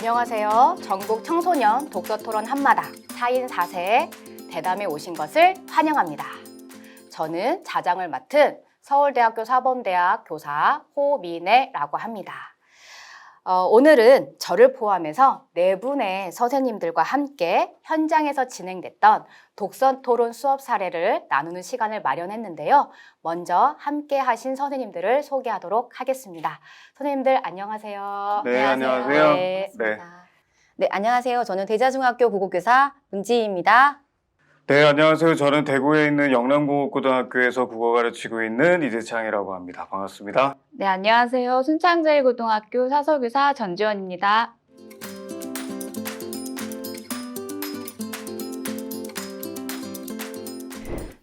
안녕하세요. 전국 청소년 독서토론 한마당 4인 4세 대담에 오신 것을 환영합니다. 저는 자장을 맡은 서울대학교 사범대학 교사 호미네라고 합니다. 오늘은 저를 포함해서 4분의 선생님들과 함께 현장에서 진행됐던 독서토론 수업 사례를 나누는 시간을 마련했는데요. 먼저 함께 하신 선생님들을 소개하도록 하겠습니다. 선생님들 안녕하세요. 네, 안녕하세요. 네. 네, 안녕하세요. 저는 대자중학교 국어교사 문지희입니다. 네, 안녕하세요. 저는 대구에 있는 영남공업고등학교에서 국어 가르치고 있는 이대창이라고 합니다. 반갑습니다. 네, 안녕하세요. 순창제일고등학교 사서교사 전지원입니다.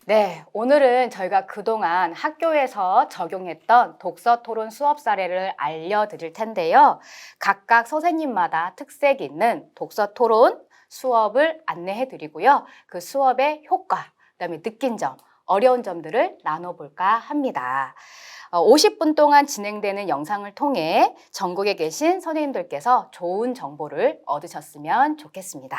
네, 오늘은 저희가 그동안 학교에서 적용했던 독서토론 수업 사례를 알려드릴 텐데요. 각각 선생님마다 특색 있는 독서토론 수업을 안내해 드리고요. 그 수업의 효과, 그다음에 느낀 점, 어려운 점들을 나눠볼까 합니다. 50분 동안 진행되는 영상을 통해 전국에 계신 선생님들께서 좋은 정보를 얻으셨으면 좋겠습니다.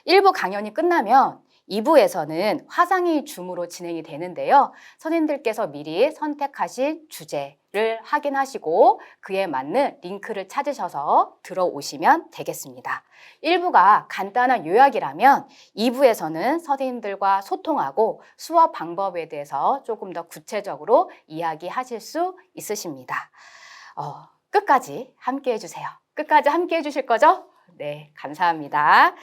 1부 강연이 끝나면 2부에서는 화상의 줌으로 진행이 되는데요. 선생님들께서 미리 선택하신 주제를 확인하시고 그에 맞는 링크를 찾으셔서 들어오시면 되겠습니다. 1부가 간단한 요약이라면 2부에서는 선생님들과 소통하고 수업 방법에 대해서 조금 더 구체적으로 이야기하실 수 있으십니다. 끝까지 함께 해주세요. 끝까지 함께 해주실 거죠? 네, 감사합니다.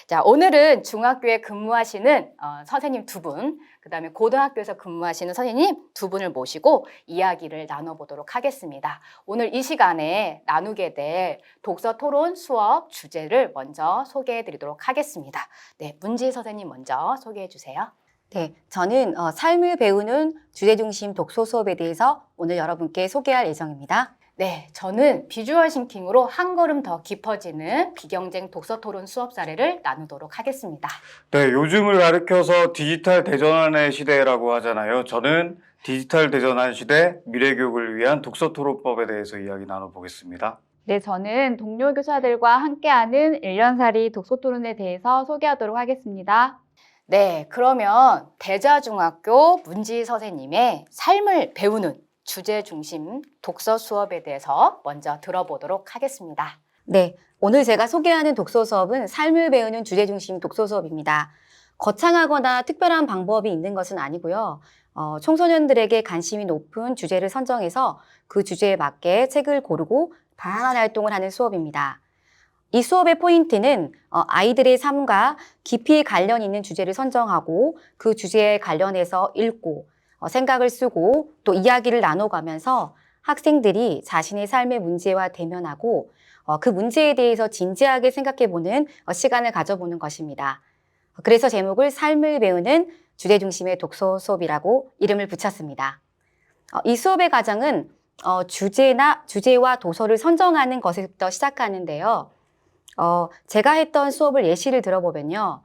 자, 오늘은 중학교에 근무하시는 선생님 2분, 그 다음에 고등학교에서 근무하시는 선생님 2분을 모시고 이야기를 나눠보도록 하겠습니다. 오늘 이 시간에 나누게 될 독서 토론 수업 주제를 먼저 소개해 드리도록 하겠습니다. 네, 문지희 선생님 먼저 소개해 주세요. 네, 저는 삶을 배우는 주제중심 독서 수업에 대해서 오늘 여러분께 소개할 예정입니다. 네, 저는 비주얼 싱킹으로 한 걸음 더 깊어지는 비경쟁 독서 토론 수업 사례를 나누도록 하겠습니다. 네, 요즘을 가리켜서 디지털 대전환의 시대라고 하잖아요. 저는 디지털 대전환 시대 미래교육을 위한 독서토론법에 대해서 이야기 나눠보겠습니다. 네, 저는 동료 교사들과 함께하는 1년살이 독서토론에 대해서 소개하도록 하겠습니다. 네, 그러면 대자중학교 문지희 선생님의 삶을 배우는 주제 중심 독서 수업에 대해서 먼저 들어보도록 하겠습니다. 네, 오늘 제가 소개하는 독서 수업은 삶을 배우는 주제중심 독서 수업입니다. 거창하거나 특별한 방법이 있는 것은 아니고요. 청소년들에게 관심이 높은 주제를 선정해서 그 주제에 맞게 책을 고르고 다양한 활동을 하는 수업입니다. 이 수업의 포인트는 아이들의 삶과 깊이 관련 있는 주제를 선정하고 그 주제에 관련해서 읽고 생각을 쓰고 또 이야기를 나눠가면서 학생들이 자신의 삶의 문제와 대면하고 그 문제에 대해서 진지하게 생각해보는 시간을 가져보는 것입니다. 그래서 제목을 삶을 배우는 주제중심의 독서 수업이라고 이름을 붙였습니다. 이 수업의 과정은 주제와 도서를 선정하는 것부터 시작하는데요. 제가 했던 수업을 예시를 들어보면요.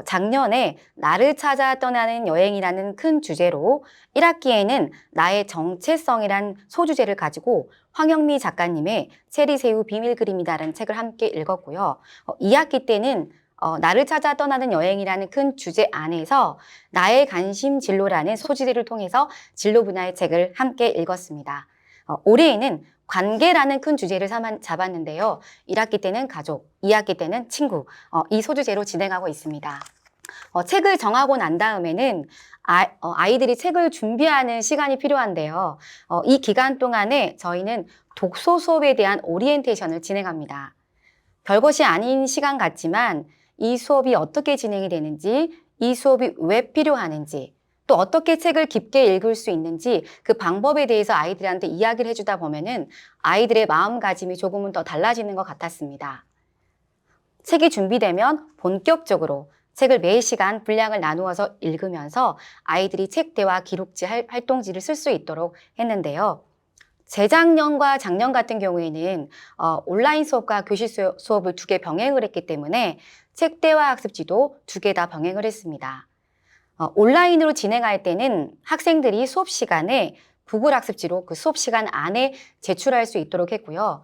작년에 나를 찾아 떠나는 여행이라는 큰 주제로 1학기에는 나의 정체성이란 소주제를 가지고 황영미 작가님의 체리새우 비밀 그림이다라는 책을 함께 읽었고요. 2학기 때는 나를 찾아 떠나는 여행이라는 큰 주제 안에서 나의 관심 진로라는 소주제를 통해서 진로 분야의 책을 함께 읽었습니다. 올해에는 관계라는 큰 주제를 잡았는데요. 1학기 때는 가족, 2학기 때는 친구, 이 소주제로 진행하고 있습니다. 책을 정하고 난 다음에는 아이들이 책을 준비하는 시간이 필요한데요. 이 기간 동안에 저희는 독서 수업에 대한 오리엔테이션을 진행합니다. 별것이 아닌 시간 같지만 이 수업이 어떻게 진행이 되는지, 이 수업이 왜 필요하는지, 또 어떻게 책을 깊게 읽을 수 있는지 그 방법에 대해서 아이들한테 이야기를 해주다 보면은 아이들의 마음가짐이 조금은 더 달라지는 것 같았습니다. 책이 준비되면 본격적으로 책을 매 시간 분량을 나누어서 읽으면서 아이들이 책 대화 기록지, 활동지를 쓸 수 있도록 했는데요. 재작년과 작년 같은 경우에는 온라인 수업과 교실 수업을 2개 병행을 했기 때문에 책 대화 학습지도 2개 다 병행을 했습니다. 온라인으로 진행할 때는 학생들이 수업 시간에 구글 학습지로 그 수업 시간 안에 제출할 수 있도록 했고요.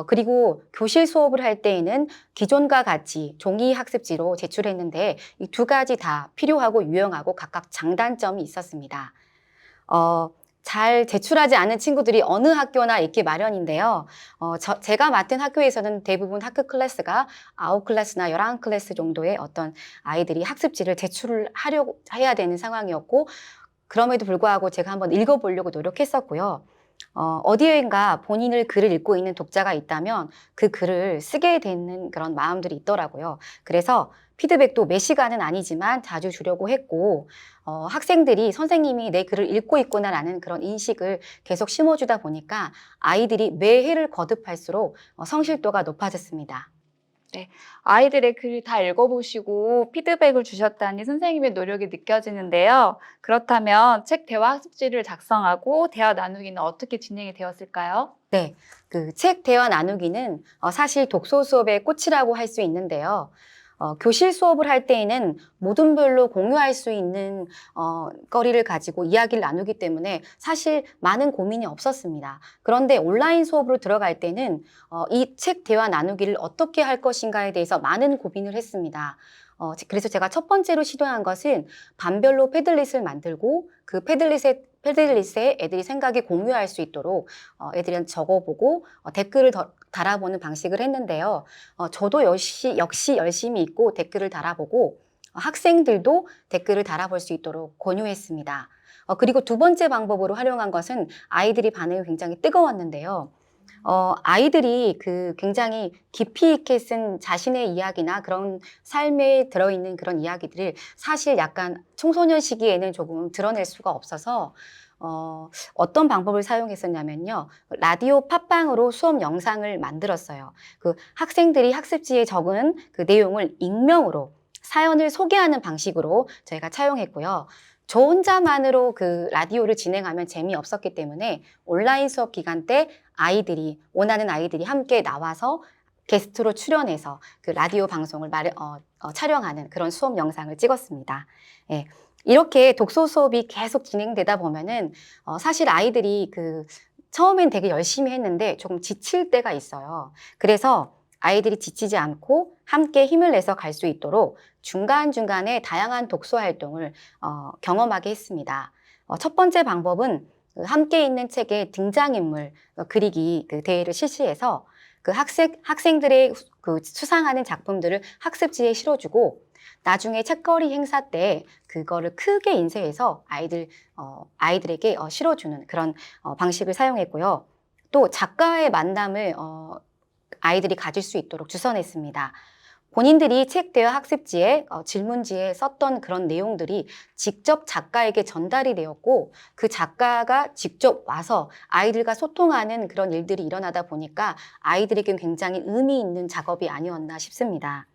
그리고 교실 수업을 할 때에는 기존과 같이 종이 학습지로 제출했는데 이 두 가지 다 필요하고 유용하고 각각 장단점이 있었습니다. 잘 제출하지 않은 친구들이 어느 학교나 있기 마련인데요. 제가 맡은 학교에서는 대부분 학급 클래스가 9클래스나 11클래스 정도의 어떤 아이들이 학습지를 제출을 해야 되는 상황이었고, 그럼에도 불구하고 제가 한번 읽어보려고 노력했었고요. 어디에인가 본인을 글을 읽고 있는 독자가 있다면 그 글을 쓰게 되는 그런 마음들이 있더라고요. 그래서 피드백도 매 시간은 아니지만 자주 주려고 했고, 학생들이 선생님이 내 글을 읽고 있구나라는 그런 인식을 계속 심어주다 보니까 아이들이 매 해를 거듭할수록 성실도가 높아졌습니다. 아이들의 글을 다 읽어보시고 피드백을 주셨다니 선생님의 노력이 느껴지는데요. 그렇다면 책 대화 학습지를 작성하고 대화 나누기는 어떻게 진행이 되었을까요? 네, 그 책 대화 나누기는 사실 독서 수업의 꽃이라고 할 수 있는데요. 교실 수업을 할 때에는 모둠별로 공유할 수 있는 거리를 가지고 이야기를 나누기 때문에 사실 많은 고민이 없었습니다. 그런데 온라인 수업으로 들어갈 때는 이 책 대화 나누기를 어떻게 할 것인가에 대해서 많은 고민을 했습니다. 그래서 제가 첫 번째로 시도한 것은 반별로 패들릿을 만들고 그 패들릿에 애들이 생각이 공유할 수 있도록 애들이 적어보고 댓글을 달아보는 방식을 했는데요. 저도 역시 열심히 읽고 댓글을 달아보고 학생들도 댓글을 달아볼 수 있도록 권유했습니다. 그리고 두 번째 방법으로 활용한 것은 아이들이 반응이 굉장히 뜨거웠는데요. 아이들이 굉장히 깊이 있게 쓴 자신의 이야기나 그런 삶에 들어있는 그런 이야기들을 사실 약간 청소년 시기에는 조금 드러낼 수가 없어서 어떤 방법을 사용했었냐면요. 라디오 팟빵으로 수업 영상을 만들었어요. 그 학생들이 학습지에 적은 그 내용을 익명으로 사연을 소개하는 방식으로 저희가 차용했고요. 저 혼자만으로 그 라디오를 진행하면 재미없었기 때문에 온라인 수업 기간 때 원하는 아이들이 함께 나와서 게스트로 출연해서 그 라디오 방송을 촬영하는 그런 수업 영상을 찍었습니다. 예. 이렇게 독서 수업이 계속 진행되다 보면은 사실 아이들이 처음엔 되게 열심히 했는데 조금 지칠 때가 있어요. 그래서 아이들이 지치지 않고 함께 힘을 내서 갈 수 있도록 중간중간에 다양한 독서 활동을 경험하게 했습니다. 첫 번째 방법은 함께 있는 책의 등장인물 그리기 대회를 실시해서 학생들의 수상하는 작품들을 학습지에 실어주고 나중에 책거리 행사 때 그거를 크게 인쇄해서 아이들에게 실어주는 그런 방식을 사용했고요. 또 작가의 만남을 아이들이 가질 수 있도록 주선했습니다. 본인들이 책 대화 학습지에 질문지에 썼던 그런 내용들이 직접 작가에게 전달이 되었고 그 작가가 직접 와서 아이들과 소통하는 그런 일들이 일어나다 보니까 아이들에겐 굉장히 의미 있는 작업이 아니었나 싶습니다.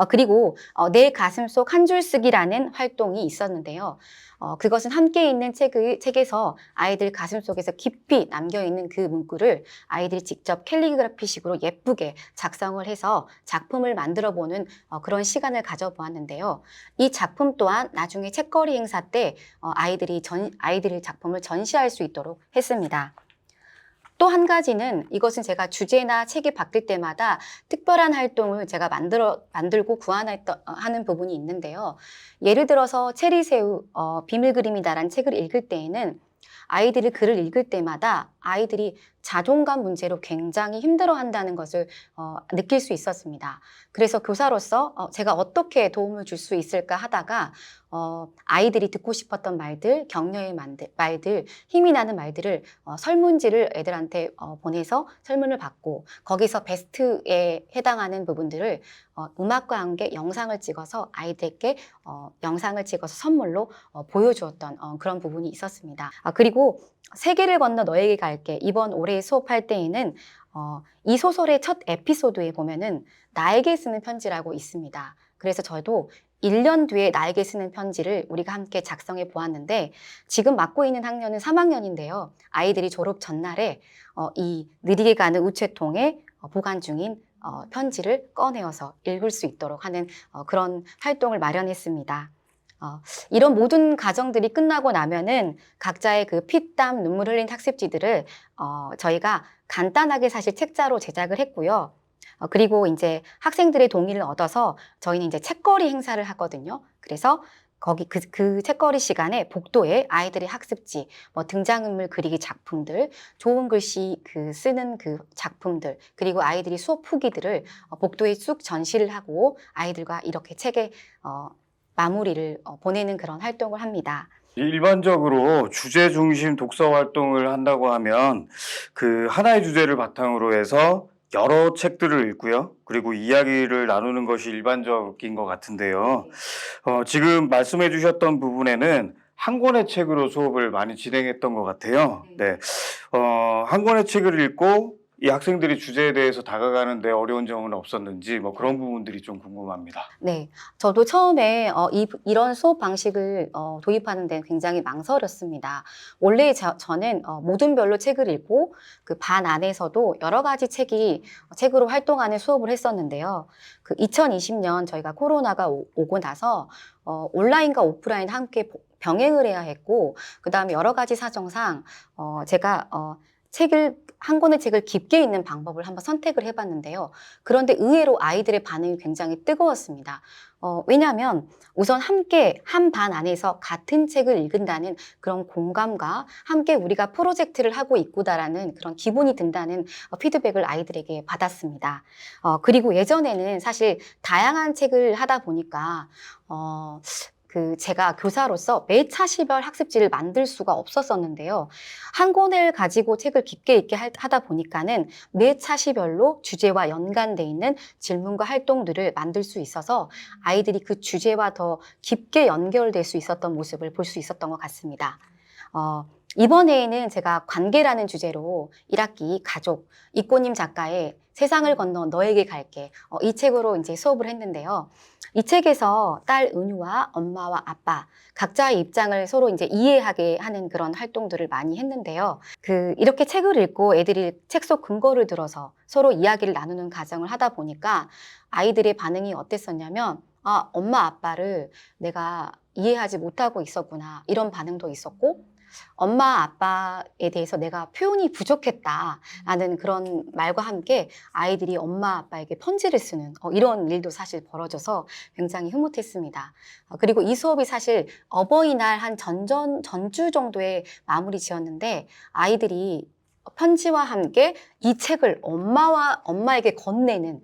그리고 내 가슴 속 한 줄 쓰기라는 활동이 있었는데요. 그것은 함께 있는 책에서 아이들 가슴 속에서 깊이 남겨있는 그 문구를 아이들이 직접 캘리그라피식으로 예쁘게 작성을 해서 작품을 만들어보는 그런 시간을 가져보았는데요. 이 작품 또한 나중에 책거리 행사 때 아이들의 작품을 전시할 수 있도록 했습니다. 또 한 가지는 이것은 제가 주제나 책이 바뀔 때마다 특별한 활동을 제가 만들고 하는 부분이 있는데요. 예를 들어서 체리새우 비밀 그림이다라는 책을 읽을 때에는 아이들이 글을 읽을 때마다 아이들이 자존감 문제로 굉장히 힘들어한다는 것을 느낄 수 있었습니다. 그래서 교사로서 제가 어떻게 도움을 줄 수 있을까 하다가 아이들이 듣고 싶었던 말들, 격려의 말들, 힘이 나는 말들을 설문지를 애들한테 보내서 설문을 받고 거기서 베스트에 해당하는 부분들을 음악과 함께 영상을 찍어서 아이들에게 영상을 찍어서 선물로 보여주었던 그런 부분이 있었습니다. 그리고 세계를 건너 너에게 갈게 이번 올해 수업할 때에는 이 소설의 첫 에피소드에 보면은 나에게 쓰는 편지라고 있습니다. 그래서 저도 1년 뒤에 나에게 쓰는 편지를 우리가 함께 작성해 보았는데 지금 맡고 있는 학년은 3학년인데요. 아이들이 졸업 전날에 이 느리게 가는 우체통에 보관 중인 편지를 꺼내어서 읽을 수 있도록 하는 그런 활동을 마련했습니다. 이런 모든 과정들이 끝나고 나면은 각자의 그 피땀 눈물 흘린 학습지들을 저희가 간단하게 사실 책자로 제작을 했고요. 그리고 이제 학생들의 동의를 얻어서 저희는 이제 책거리 행사를 하거든요. 그래서 거기 그 책거리 시간에 복도에 아이들의 학습지, 뭐 등장인물 그리기 작품들, 좋은 글씨 쓰는 그 작품들, 그리고 아이들이 수업 후기들을 복도에 쑥 전시를 하고 아이들과 이렇게 책의 마무리를 보내는 그런 활동을 합니다. 일반적으로 주제 중심 독서 활동을 한다고 하면 그 하나의 주제를 바탕으로 해서 여러 책들을 읽고요. 그리고 이야기를 나누는 것이 일반적인 것 같은데요. 지금 말씀해 주셨던 부분에는 한 권의 책으로 수업을 많이 진행했던 것 같아요. 네. 한 권의 책을 읽고 이 학생들이 주제에 대해서 다가가는데 어려운 점은 없었는지 뭐 그런 부분들이 좀 궁금합니다. 네, 저도 처음에 이런 수업 방식을 도입하는 데는 굉장히 망설였습니다. 원래 저는 모든 별로 책을 읽고 그 반 안에서도 여러 가지 책으로 활동하는 수업을 했었는데요. 그 2020년 저희가 코로나가 오고 나서 온라인과 오프라인 함께 병행을 해야 했고, 그 다음에 여러 가지 사정상 제가 한 권의 책을 깊게 읽는 방법을 한번 선택을 해봤는데요. 그런데 의외로 아이들의 반응이 굉장히 뜨거웠습니다. 왜냐하면 우선 함께 한 반 안에서 같은 책을 읽는다는 그런 공감과 함께 우리가 프로젝트를 하고 있구나라는 그런 기분이 든다는 피드백을 아이들에게 받았습니다. 그리고 예전에는 사실 다양한 책을 하다 보니까 제가 교사로서 매차시별 학습지를 만들 수가 없었었는데요. 한 권을 가지고 책을 깊게 읽게 하다 보니까는 매차시별로 주제와 연관돼 있는 질문과 활동들을 만들 수 있어서 아이들이 그 주제와 더 깊게 연결될 수 있었던 모습을 볼 수 있었던 것 같습니다. 이번에는 제가 관계라는 주제로 1학기 가족, 이꼬님 작가의 세상을 건너 너에게 갈게, 이 책으로 이제 수업을 했는데요. 이 책에서 딸 은유와 엄마와 아빠 각자의 입장을 서로 이제 이해하게 하는 그런 활동들을 많이 했는데요. 이렇게 책을 읽고 애들이 책 속 근거를 들어서 서로 이야기를 나누는 과정을 하다 보니까 아이들의 반응이 어땠었냐면, 엄마 아빠를 내가 이해하지 못하고 있었구나, 이런 반응도 있었고, 엄마 아빠에 대해서 내가 표현이 부족했다라는 그런 말과 함께 아이들이 엄마 아빠에게 편지를 쓰는 이런 일도 사실 벌어져서 굉장히 흐뭇했습니다. 그리고 이 수업이 사실 어버이날 한 전주 정도에 마무리 지었는데 아이들이 편지와 함께 이 책을 엄마에게 건네는,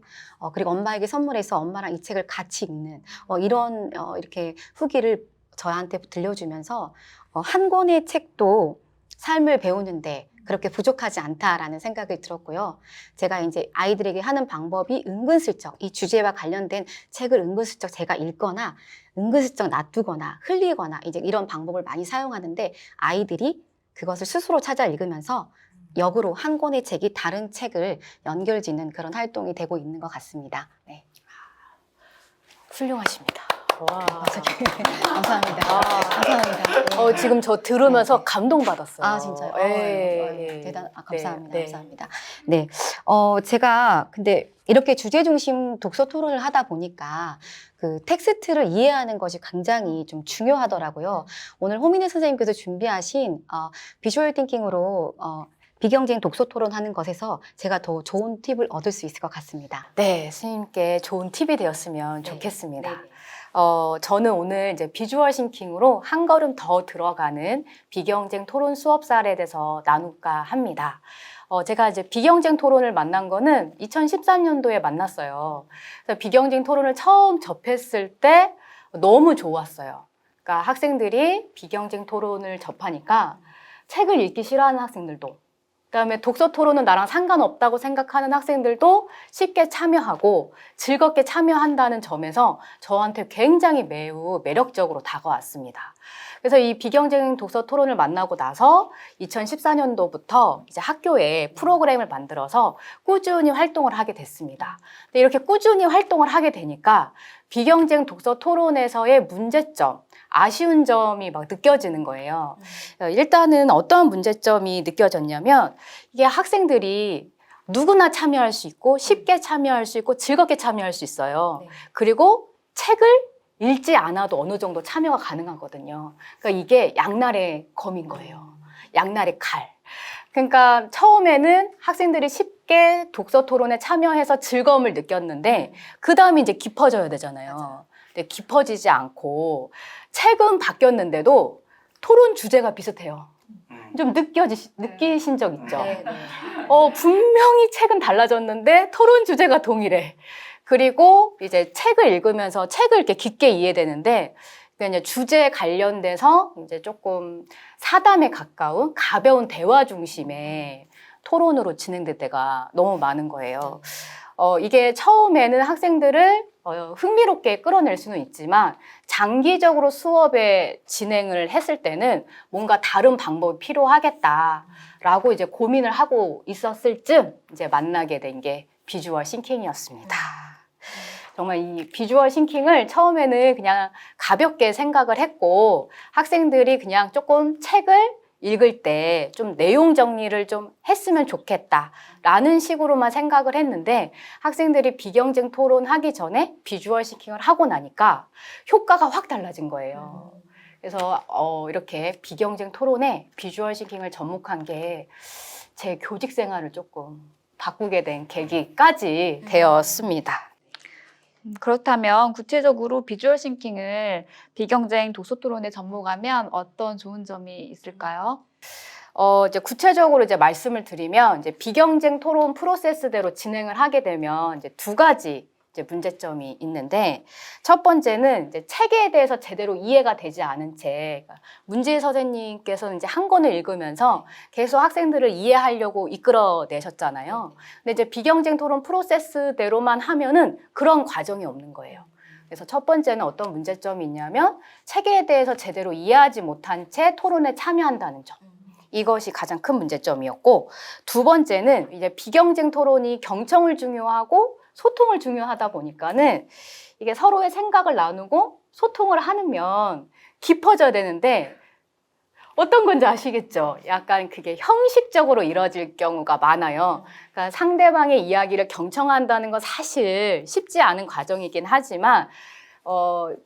그리고 엄마에게 선물해서 엄마랑 이 책을 같이 읽는 이런 이렇게 후기를 저한테 들려주면서 한 권의 책도 삶을 배우는데 그렇게 부족하지 않다라는 생각이 들었고요. 제가 이제 아이들에게 하는 방법이 은근슬쩍 이 주제와 관련된 책을 은근슬쩍 제가 읽거나 은근슬쩍 놔두거나 흘리거나 이제 이런 방법을 많이 사용하는데 아이들이 그것을 스스로 찾아 읽으면서 역으로 한 권의 책이 다른 책을 연결짓는 그런 활동이 되고 있는 것 같습니다. 네. 훌륭하십니다. 와. 감사합니다. 감사합니다. 지금 저 들으면서 네. 감동받았어요. 진짜요? 예. 감사합니다. 네. 감사합니다. 네. 제가 근데 이렇게 주제 중심 독서 토론을 하다 보니까 그 텍스트를 이해하는 것이 굉장히 좀 중요하더라고요. 오늘 호민혜 선생님께서 준비하신 비주얼 띵킹으로 비경쟁 독서 토론하는 것에서 제가 더 좋은 팁을 얻을 수 있을 것 같습니다. 네, 스님께 좋은 팁이 되었으면 네. 좋겠습니다. 네. 저는 오늘 이제 비주얼 싱킹으로 한 걸음 더 들어가는 비경쟁 토론 수업 사례에 대해서 나눌까 합니다. 제가 이제 비경쟁 토론을 만난 거는 2013년도에 만났어요. 그래서 비경쟁 토론을 처음 접했을 때 너무 좋았어요. 그러니까 학생들이 비경쟁 토론을 접하니까 책을 읽기 싫어하는 학생들도, 그다음에 독서 토론은 나랑 상관없다고 생각하는 학생들도 쉽게 참여하고 즐겁게 참여한다는 점에서 저한테 굉장히 매우 매력적으로 다가왔습니다. 그래서 이 비경쟁 독서 토론을 만나고 나서 2014년도부터 이제 학교에 프로그램을 만들어서 꾸준히 활동을 하게 됐습니다. 근데 이렇게 꾸준히 활동을 하게 되니까 비경쟁 독서 토론에서의 문제점, 아쉬운 점이 막 느껴지는 거예요. 일단은 어떤 문제점이 느껴졌냐면 이게 학생들이 누구나 참여할 수 있고 쉽게 참여할 수 있고 즐겁게 참여할 수 있어요. 네. 그리고 책을 읽지 않아도 어느 정도 참여가 가능하거든요. 그러니까 이게 양날의 검인 거예요. 양날의 칼. 그러니까 처음에는 학생들이 쉽게 독서 토론에 참여해서 즐거움을 느꼈는데 그 다음에 이제 깊어져야 되잖아요. 근데 깊어지지 않고 책은 바뀌었는데도 토론 주제가 비슷해요. 좀 느끼신 적 있죠? 네, 네. 분명히 책은 달라졌는데 토론 주제가 동일해. 그리고 이제 책을 읽으면서 책을 이렇게 깊게 이해되는데 그냥 주제에 관련돼서 이제 조금 사담에 가까운 가벼운 대화 중심의 토론으로 진행될 때가 너무 많은 거예요. 이게 처음에는 학생들을 흥미롭게 끌어낼 수는 있지만 장기적으로 수업에 진행을 했을 때는 뭔가 다른 방법이 필요하겠다라고 이제 고민을 하고 있었을 쯤 이제 만나게 된 게 비주얼 싱킹이었습니다. 정말 이 비주얼 싱킹을 처음에는 그냥 가볍게 생각을 했고 학생들이 그냥 조금 책을 읽을 때 좀 내용 정리를 좀 했으면 좋겠다라는 식으로만 생각을 했는데 학생들이 비경쟁 토론하기 전에 비주얼 싱킹을 하고 나니까 효과가 확 달라진 거예요. 그래서 이렇게 비경쟁 토론에 비주얼 싱킹을 접목한 게 제 교직 생활을 조금 바꾸게 된 계기까지 되었습니다. 그렇다면 구체적으로 비주얼 싱킹을 비경쟁 독서 토론에 접목하면 어떤 좋은 점이 있을까요? 이제 구체적으로 이제 말씀을 드리면 이제 비경쟁 토론 프로세스대로 진행을 하게 되면 이제 두 가지 이제 문제점이 있는데 첫 번째는 이제 책에 대해서 제대로 이해가 되지 않은 채 문지혜 선생님께서는 이제 한 권을 읽으면서 계속 학생들을 이해하려고 이끌어내셨잖아요. 근데 이제 비경쟁 토론 프로세스대로만 하면은 그런 과정이 없는 거예요. 그래서 첫 번째는 어떤 문제점이 있냐면 책에 대해서 제대로 이해하지 못한 채 토론에 참여한다는 점. 이것이 가장 큰 문제점이었고 두 번째는 이제 비경쟁 토론이 경청을 중요하고 소통을 중요하다 보니까는 이게 서로의 생각을 나누고 소통을 하면 깊어져야 되는데 어떤 건지 아시겠죠? 약간 그게 형식적으로 이루어질 경우가 많아요. 그러니까 상대방의 이야기를 경청한다는 건 사실 쉽지 않은 과정이긴 하지만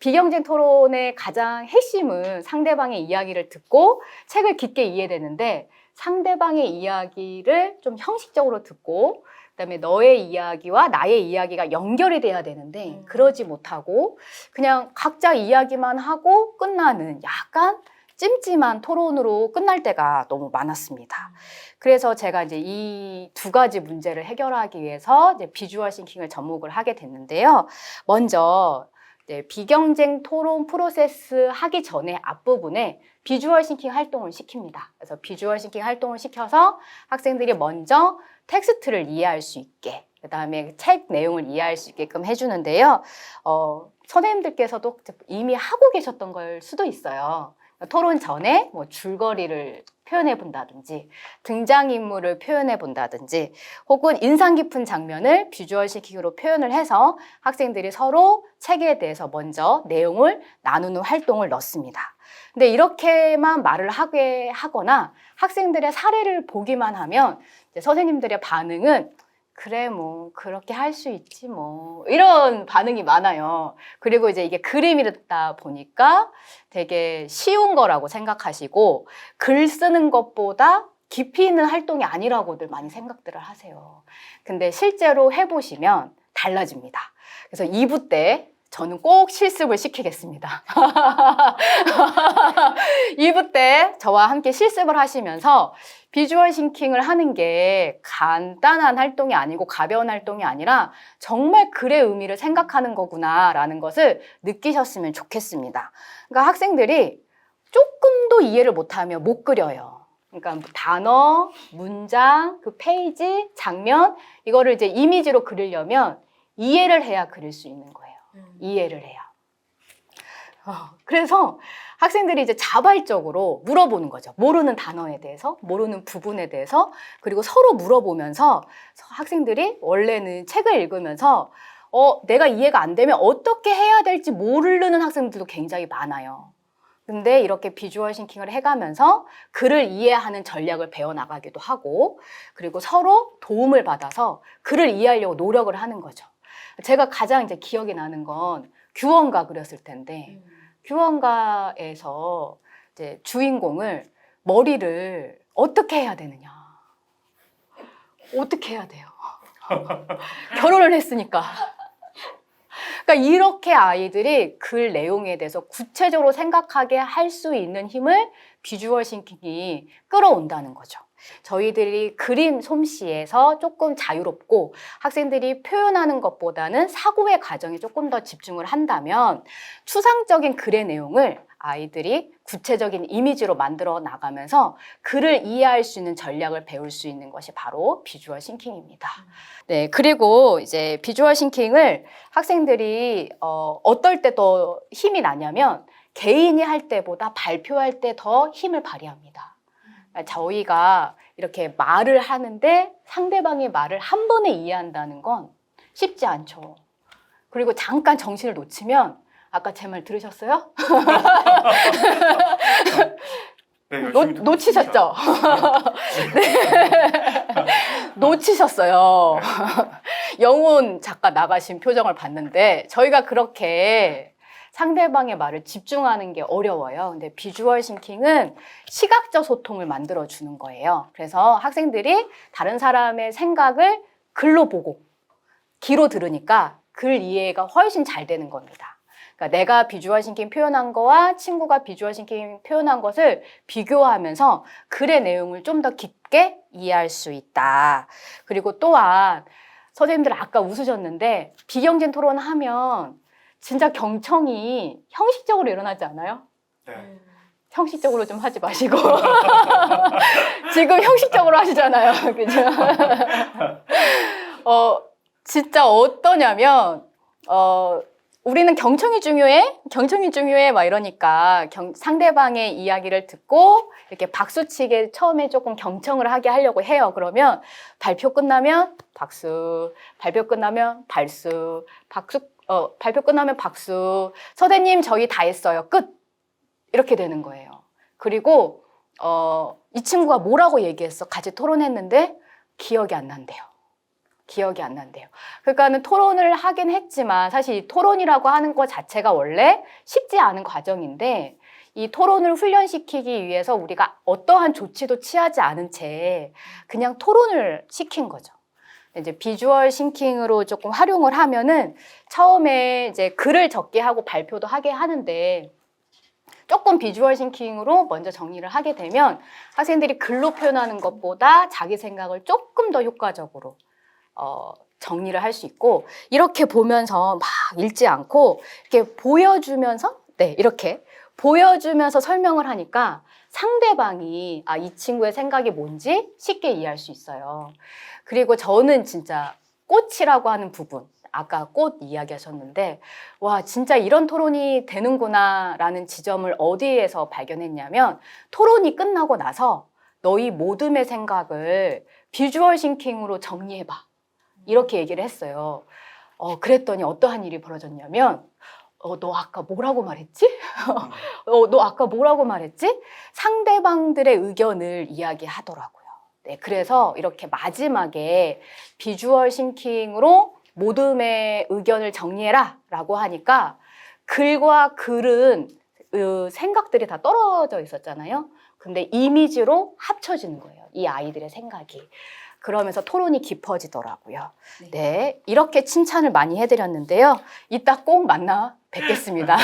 비경쟁 토론의 가장 핵심은 상대방의 이야기를 듣고 책을 깊게 이해되는데 상대방의 이야기를 좀 형식적으로 듣고 그다음에 너의 이야기와 나의 이야기가 연결이 돼야 되는데 그러지 못하고 그냥 각자 이야기만 하고 끝나는 약간 찜찜한 토론으로 끝날 때가 너무 많았습니다. 그래서 제가 이제 이 두 가지 문제를 해결하기 위해서 이제 비주얼 싱킹을 접목을 하게 됐는데요. 먼저 비경쟁 토론 프로세스 하기 전에 앞부분에 비주얼 싱킹 활동을 시킵니다. 그래서 비주얼 싱킹 활동을 시켜서 학생들이 먼저 텍스트를 이해할 수 있게, 그 다음에 책 내용을 이해할 수 있게끔 해주는데요. 선생님들께서도 이미 하고 계셨던 걸 수도 있어요. 토론 전에 뭐 줄거리를 표현해 본다든지 등장인물을 표현해 본다든지 혹은 인상 깊은 장면을 비주얼 싱킹으로 표현을 해서 학생들이 서로 책에 대해서 먼저 내용을 나누는 활동을 넣습니다. 근데 이렇게만 말을 하게 하거나 학생들의 사례를 보기만 하면 이제 선생님들의 반응은 그래 뭐 그렇게 할 수 있지 뭐 이런 반응이 많아요. 그리고 이제 이게 그림이다 보니까 되게 쉬운 거라고 생각하시고 글 쓰는 것보다 깊이 있는 활동이 아니라고들 많이 생각들을 하세요. 근데 실제로 해보시면 달라집니다. 그래서 2부 때 저는 꼭 실습을 시키겠습니다. 2부 때 저와 함께 실습을 하시면서 비주얼 싱킹을 하는 게 간단한 활동이 아니고 가벼운 활동이 아니라 정말 글의 의미를 생각하는 거구나라는 것을 느끼셨으면 좋겠습니다. 그러니까 학생들이 조금도 이해를 못하면 못 그려요. 그러니까 단어, 문장, 그 페이지, 장면 이거를 이제 이미지로 그리려면 이해를 해야 그릴 수 있는 거예요. 이해를 해요. 그래서 학생들이 이제 자발적으로 물어보는 거죠. 모르는 단어에 대해서, 모르는 부분에 대해서, 그리고 서로 물어보면서 학생들이 원래는 책을 읽으면서 내가 이해가 안 되면 어떻게 해야 될지 모르는 학생들도 굉장히 많아요. 근데 이렇게 비주얼 싱킹을 해가면서 글을 이해하는 전략을 배워나가기도 하고 그리고 서로 도움을 받아서 글을 이해하려고 노력을 하는 거죠. 제가 가장 이제 기억이 나는 건 규원가 그렸을 텐데 규원가에서 이제 주인공을 머리를 어떻게 해야 되느냐? 어떻게 해야 돼요? 결혼을 했으니까. 그러니까 이렇게 아이들이 글 내용에 대해서 구체적으로 생각하게 할 수 있는 힘을 비주얼 싱킹이 끌어온다는 거죠. 저희들이 그림 솜씨에서 조금 자유롭고 학생들이 표현하는 것보다는 사고의 과정에 조금 더 집중을 한다면 추상적인 글의 내용을 아이들이 구체적인 이미지로 만들어 나가면서 글을 이해할 수 있는 전략을 배울 수 있는 것이 바로 비주얼 싱킹입니다. 네, 그리고 이제 비주얼 싱킹을 학생들이 어떨 때 더 힘이 나냐면 개인이 할 때보다 발표할 때 더 힘을 발휘합니다. 저희가 이렇게 말을 하는데 상대방의 말을 한 번에 이해한다는 건 쉽지 않죠. 그리고 잠깐 정신을 놓치면 아까 제 말 들으셨어요? 네, 열심히 듣고 놓치셨죠? 네. 놓치셨어요. 영훈 작가 나가신 표정을 봤는데 저희가 그렇게 상대방의 말을 집중하는 게 어려워요. 근데 비주얼 싱킹은 시각적 소통을 만들어 주는 거예요. 그래서 학생들이 다른 사람의 생각을 글로 보고 귀로 들으니까 글 이해가 훨씬 잘 되는 겁니다. 그러니까 내가 비주얼 싱킹 표현한 거와 친구가 비주얼 싱킹 표현한 것을 비교하면서 글의 내용을 좀 더 깊게 이해할 수 있다. 그리고 또한 선생님들 아까 웃으셨는데 비경진 토론하면 진짜 경청이 형식적으로 일어나지 않아요? 네. 형식적으로 좀 하지 마시고 지금 형식적으로 하시잖아요. 그죠? 진짜 어떠냐면 우리는 경청이 중요해? 경청이 중요해? 막 이러니까 상대방의 이야기를 듣고 이렇게 박수치게 처음에 조금 경청을 하게 하려고 해요. 그러면 발표 끝나면 박수, 발표 끝나면 발수, 발표 끝나면 박수, 선생님 저희 다 했어요. 끝! 이렇게 되는 거예요. 그리고 이 친구가 뭐라고 얘기했어? 같이 토론했는데 기억이 안 난대요. 기억이 안 난대요. 그러니까는 토론을 하긴 했지만 사실 이 토론이라고 하는 것 자체가 원래 쉽지 않은 과정인데 이 토론을 훈련시키기 위해서 우리가 어떠한 조치도 취하지 않은 채 그냥 토론을 시킨 거죠. 이제 비주얼 싱킹으로 조금 활용을 하면은 처음에 이제 글을 적게 하고 발표도 하게 하는데 조금 비주얼 싱킹으로 먼저 정리를 하게 되면 학생들이 글로 표현하는 것보다 자기 생각을 조금 더 효과적으로 정리를 할 수 있고 이렇게 보면서 막 읽지 않고 이렇게 보여주면서 이렇게 보여주면서 설명을 하니까 상대방이 이 친구의 생각이 뭔지 쉽게 이해할 수 있어요. 그리고 저는 진짜 꽃이라고 하는 부분 아까 꽃 이야기하셨는데 와 진짜 이런 토론이 되는구나 라는 지점을 어디에서 발견했냐면 토론이 끝나고 나서 너희 모둠의 생각을 비주얼 싱킹으로 정리해봐 이렇게 얘기를 했어요. 그랬더니 어떠한 일이 벌어졌냐면 너 아까 뭐라고 말했지? 너 아까 뭐라고 말했지? 상대방들의 의견을 이야기하더라고요. 네, 그래서 이렇게 마지막에 비주얼 싱킹으로 모둠의 의견을 정리해라 라고 하니까 글과 글은 생각들이 다 떨어져 있었잖아요. 근데 이미지로 합쳐지는 거예요. 이 아이들의 생각이. 그러면서 토론이 깊어지더라고요. 네, 이렇게 칭찬을 많이 해드렸는데요. 이따 꼭 만나 뵙겠습니다.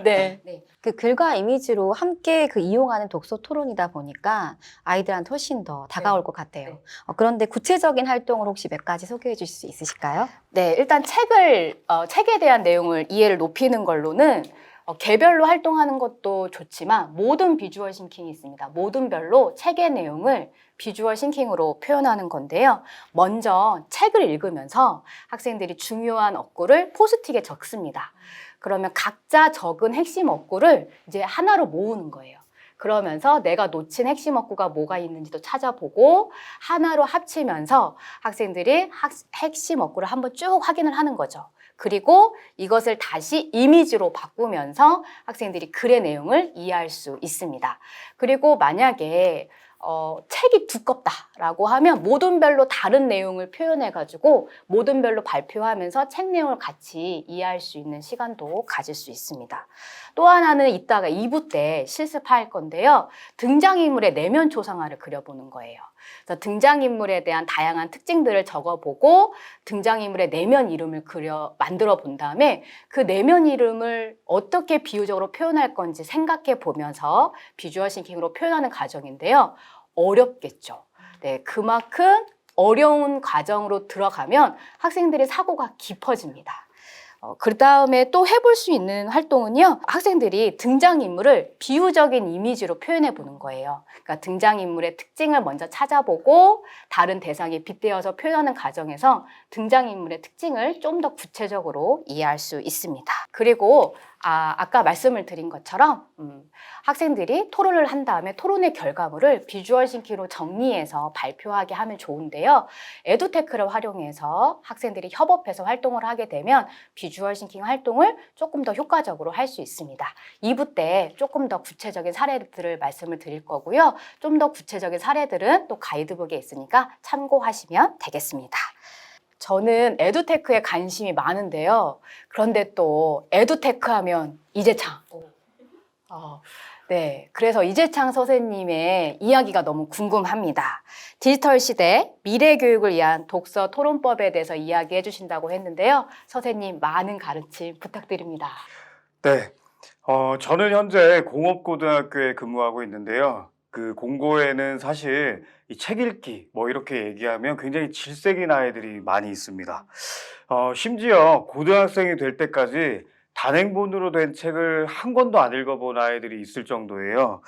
네. 그 글과 이미지로 함께 이용하는 독서 토론이다 보니까 아이들한테 훨씬 더 다가올 것 같아요. 네. 그런데 구체적인 활동을 혹시 몇 가지 소개해 주실 수 있으실까요? 네, 일단 책에 대한 내용을 이해를 높이는 걸로는 개별로 활동하는 것도 좋지만 모든 비주얼 싱킹이 있습니다. 모든별로 책의 내용을 비주얼 싱킹으로 표현하는 건데요. 먼저 책을 읽으면서 학생들이 중요한 어구를 포스트잇에 적습니다. 그러면 각자 적은 핵심 어구를 이제 하나로 모으는 거예요. 그러면서 내가 놓친 핵심 어구가 뭐가 있는지도 찾아보고 하나로 합치면서 학생들이 핵심 어구를 한번 쭉 확인을 하는 거죠. 그리고 이것을 다시 이미지로 바꾸면서 학생들이 글의 내용을 이해할 수 있습니다. 그리고 만약에 책이 두껍다라고 하면 모든별로 다른 내용을 표현해가지고 모든별로 발표하면서 책 내용을 같이 이해할 수 있는 시간도 가질 수 있습니다. 또 하나는 이따가 2부 때 실습할 건데요. 등장인물의 내면 초상화를 그려보는 거예요. 그래서 등장인물에 대한 다양한 특징들을 적어보고 등장인물의 내면 이름을 만들어 본 다음에 그 내면 이름을 어떻게 비유적으로 표현할 건지 생각해 보면서 비주얼 싱킹으로 표현하는 과정인데요. 어렵겠죠. 네, 그만큼 어려운 과정으로 들어가면 학생들의 사고가 깊어집니다. 그 다음에 또 해볼 수 있는 활동은요, 학생들이 등장인물을 비유적인 이미지로 표현해 보는 거예요. 그러니까 등장인물의 특징을 먼저 찾아보고 다른 대상에 빗대어서 표현하는 과정에서 등장인물의 특징을 좀 더 구체적으로 이해할 수 있습니다. 그리고 아까 말씀을 드린 것처럼 학생들이 토론을 한 다음에 토론의 결과물을 비주얼 싱킹으로 정리해서 발표하게 하면 좋은데요. 에듀테크를 활용해서 학생들이 협업해서 활동을 하게 되면 비주얼 싱킹 활동을 조금 더 효과적으로 할 수 있습니다. 2부 때 조금 더 구체적인 사례들을 말씀을 드릴 거고요. 좀 더 구체적인 사례들은 또 가이드북에 있으니까 참고하시면 되겠습니다. 저는 에듀테크에 관심이 많은데요. 그런데 또 에듀테크 하면 이재창. 네, 그래서 이재창 선생님의 이야기가 너무 궁금합니다. 디지털 시대 미래 교육을 위한 독서 토론법에 대해서 이야기해 주신다고 했는데요. 선생님 많은 가르침 부탁드립니다. 네, 저는 현재 공업고등학교에 근무하고 있는데요. 그 공고에는 사실 이 책 읽기 뭐 이렇게 얘기하면 굉장히 질색인 아이들이 많이 있습니다. 심지어 고등학생이 될 때까지 단행본으로 된 책을 한 권도 안 읽어본 아이들이 있을 정도예요.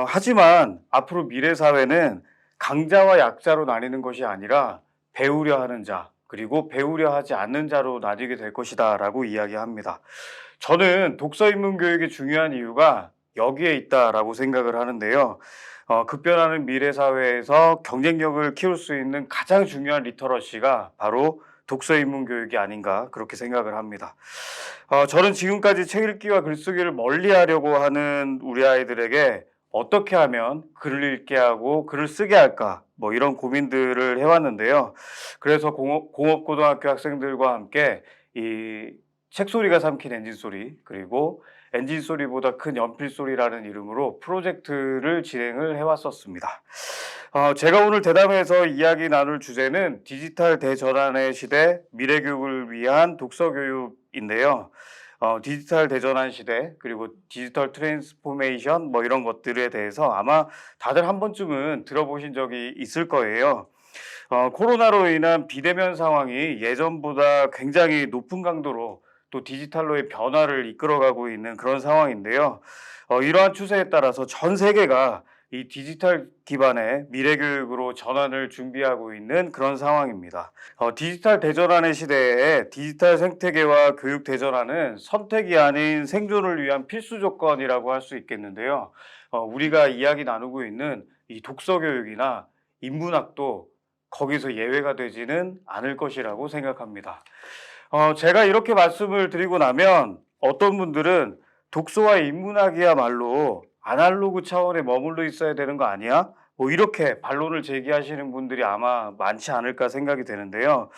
하지만 앞으로 미래 사회는 강자와 약자로 나뉘는 것이 아니라 배우려 하는 자, 그리고 배우려 하지 않는 자로 나뉘게 될 것이다 라고 이야기합니다. 저는 독서 입문 교육이 중요한 이유가 여기에 있다라고 생각을 하는데요. 급변하는 미래 사회에서 경쟁력을 키울 수 있는 가장 중요한 리터러시가 바로 독서 입문 교육이 아닌가 그렇게 생각을 합니다. 저는 지금까지 책 읽기와 글쓰기를 멀리하려고 하는 우리 아이들에게 어떻게 하면 글을 읽게 하고 글을 쓰게 할까 뭐 이런 고민들을 해왔는데요. 그래서 공업고등학교 학생들과 함께 이 책소리가 삼킨 엔진소리, 그리고 엔진소리보다 큰 연필소리라는 이름으로 프로젝트를 진행을 해왔었습니다. 제가 오늘 대담에서 이야기 나눌 주제는 디지털 대전환의 시대 미래교육을 위한 독서교육인데요. 디지털 대전환 시대, 그리고 디지털 트랜스포메이션 뭐 이런 것들에 대해서 아마 다들 한 번쯤은 들어보신 적이 있을 거예요. 코로나로 인한 비대면 상황이 예전보다 굉장히 높은 강도로 또 디지털로의 변화를 이끌어가고 있는 그런 상황인데요. 이러한 추세에 따라서 전 세계가 이 디지털 기반의 미래교육으로 전환을 준비하고 있는 그런 상황입니다. 디지털 대전환의 시대에 디지털 생태계와 교육 대전환은 선택이 아닌 생존을 위한 필수 조건이라고 할 수 있겠는데요. 우리가 이야기 나누고 있는 이 독서 교육이나 인문학도 거기서 예외가 되지는 않을 것이라고 생각합니다. 제가 이렇게 말씀을 드리고 나면 어떤 분들은 독서와 인문학이야말로 아날로그 차원에 머물러 있어야 되는 거 아니야? 뭐 이렇게 반론을 제기하시는 분들이 아마 많지 않을까 생각이 되는데요.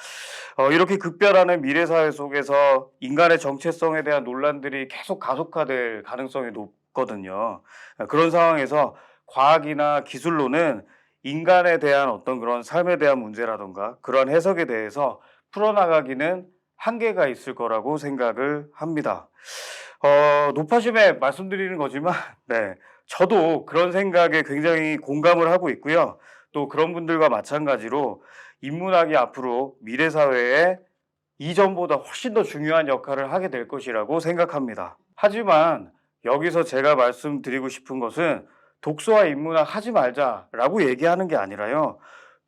이렇게 급변하는 미래사회 속에서 인간의 정체성에 대한 논란들이 계속 가속화될 가능성이 높거든요. 그런 상황에서 과학이나 기술로는 인간에 대한 어떤 그런 삶에 대한 문제라던가 그런 해석에 대해서 풀어나가기는 한계가 있을 거라고 생각을 합니다. 높아심에 말씀드리는 거지만, 네, 저도 그런 생각에 굉장히 공감을 하고 있고요. 또 그런 분들과 마찬가지로 인문학이 앞으로 미래 사회에 이전보다 훨씬 더 중요한 역할을 하게 될 것이라고 생각합니다. 하지만 여기서 제가 말씀드리고 싶은 것은 독서와 인문학 하지 말자라고 얘기하는 게 아니라요.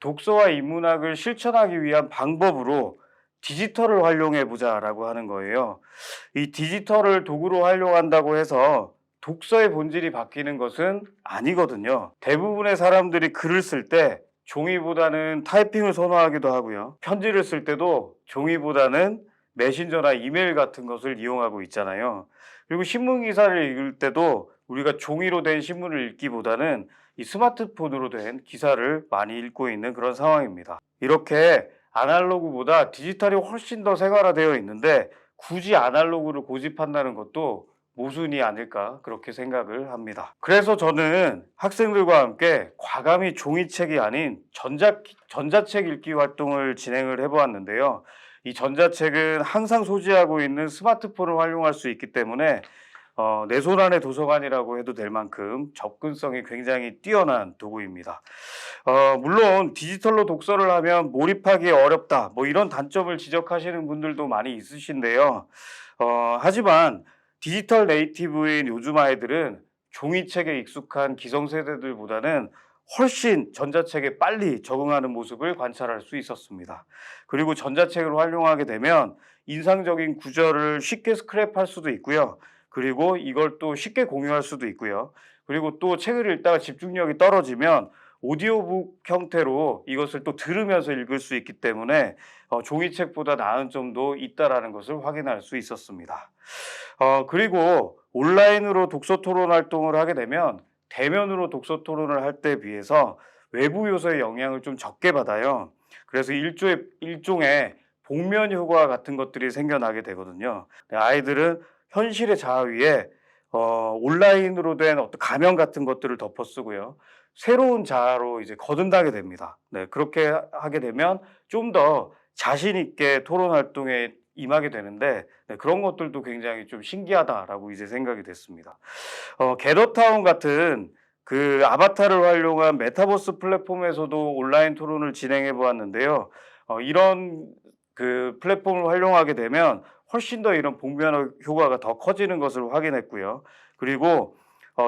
독서와 인문학을 실천하기 위한 방법으로 디지털을 활용해 보자라고 하는 거예요. 이 디지털을 도구로 활용한다고 해서 독서의 본질이 바뀌는 것은 아니거든요. 대부분의 사람들이 글을 쓸 때 종이보다는 타이핑을 선호하기도 하고요. 편지를 쓸 때도 종이보다는 메신저나 이메일 같은 것을 이용하고 있잖아요. 그리고 신문 기사를 읽을 때도 우리가 종이로 된 신문을 읽기보다는 이 스마트폰으로 된 기사를 많이 읽고 있는 그런 상황입니다. 이렇게 아날로그보다 디지털이 훨씬 더 생활화되어 있는데 굳이 아날로그를 고집한다는 것도 모순이 아닐까 그렇게 생각을 합니다. 그래서 저는 학생들과 함께 과감히 종이책이 아닌 전자책 읽기 활동을 진행을 해보았는데요. 이 전자책은 항상 소지하고 있는 스마트폰을 활용할 수 있기 때문에 내 손 안의 도서관이라고 해도 될 만큼 접근성이 굉장히 뛰어난 도구입니다. 물론 디지털로 독서를 하면 몰입하기 어렵다, 뭐 이런 단점을 지적하시는 분들도 많이 있으신데요. 하지만 디지털 네이티브인 요즘 아이들은 종이책에 익숙한 기성세대들보다는 훨씬 전자책에 빨리 적응하는 모습을 관찰할 수 있었습니다. 그리고 전자책을 활용하게 되면 인상적인 구절을 쉽게 스크랩할 수도 있고요. 그리고 이걸 또 쉽게 공유할 수도 있고요. 그리고 또 책을 읽다가 집중력이 떨어지면 오디오북 형태로 이것을 또 들으면서 읽을 수 있기 때문에 종이책보다 나은 점도 있다라는 것을 확인할 수 있었습니다. 그리고 온라인으로 독서 토론 활동을 하게 되면 대면으로 독서 토론을 할 때에 비해서 외부 요소의 영향을 좀 적게 받아요. 그래서 일종의 복면 효과 같은 것들이 생겨나게 되거든요. 아이들은 현실의 자아 위에 온라인으로 된 어떤 가면 같은 것들을 덮어쓰고요. 새로운 자아로 이제 거듭나게 됩니다. 네, 그렇게 하게 되면 좀 더 자신 있게 토론 활동에 임하게 되는데 네, 그런 것들도 굉장히 좀 신기하다라고 이제 생각이 됐습니다. 게더타운 같은 그 아바타를 활용한 메타버스 플랫폼에서도 온라인 토론을 진행해 보았는데요. 이런 그 플랫폼을 활용하게 되면 훨씬 더 이런 복면 효과가 더 커지는 것을 확인했고요. 그리고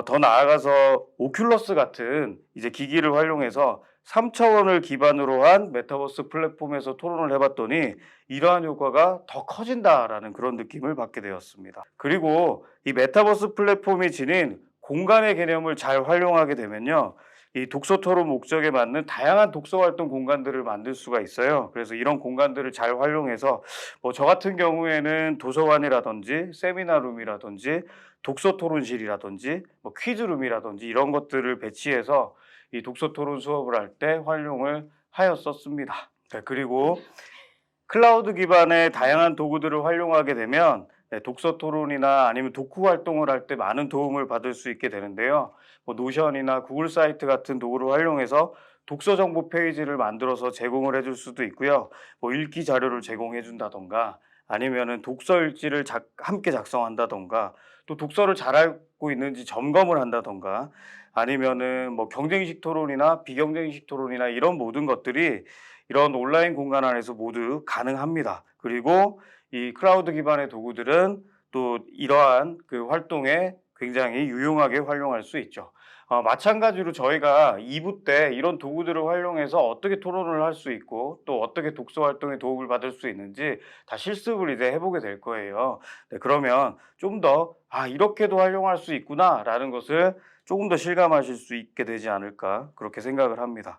더 나아가서 오큘러스 같은 이제 기기를 활용해서 3차원을 기반으로 한 메타버스 플랫폼에서 토론을 해봤더니 이러한 효과가 더 커진다라는 그런 느낌을 받게 되었습니다. 그리고 이 메타버스 플랫폼이 지닌 공간의 개념을 잘 활용하게 되면요. 이 독서 토론 목적에 맞는 다양한 독서 활동 공간들을 만들 수가 있어요. 그래서 이런 공간들을 잘 활용해서 뭐 저 같은 경우에는 도서관이라든지 세미나룸이라든지 독서 토론실이라든지 뭐 퀴즈룸이라든지 이런 것들을 배치해서 이 독서 토론 수업을 할 때 활용을 하였었습니다. 네, 그리고 클라우드 기반의 다양한 도구들을 활용하게 되면 독서 토론이나 아니면 독후 활동을 할 때 많은 도움을 받을 수 있게 되는데요. 뭐 노션이나 구글 사이트 같은 도구를 활용해서 독서 정보 페이지를 만들어서 제공을 해줄 수도 있고요. 뭐 읽기 자료를 제공해 준다던가 아니면은 독서 일지를 함께 작성한다던가 또 독서를 잘하고 있는지 점검을 한다던가 아니면은 뭐 경쟁식 토론이나 비경쟁식 토론이나 이런 모든 것들이 이런 온라인 공간 안에서 모두 가능합니다. 그리고 이 클라우드 기반의 도구들은 또 이러한 그 활동에 굉장히 유용하게 활용할 수 있죠. 마찬가지로 저희가 2부 때 이런 도구들을 활용해서 어떻게 토론을 할 수 있고 또 어떻게 독서 활동에 도움을 받을 수 있는지 다 실습을 이제 해보게 될 거예요. 네, 그러면 좀 더 이렇게도 활용할 수 있구나라는 것을 조금 더 실감하실 수 있게 되지 않을까 그렇게 생각을 합니다.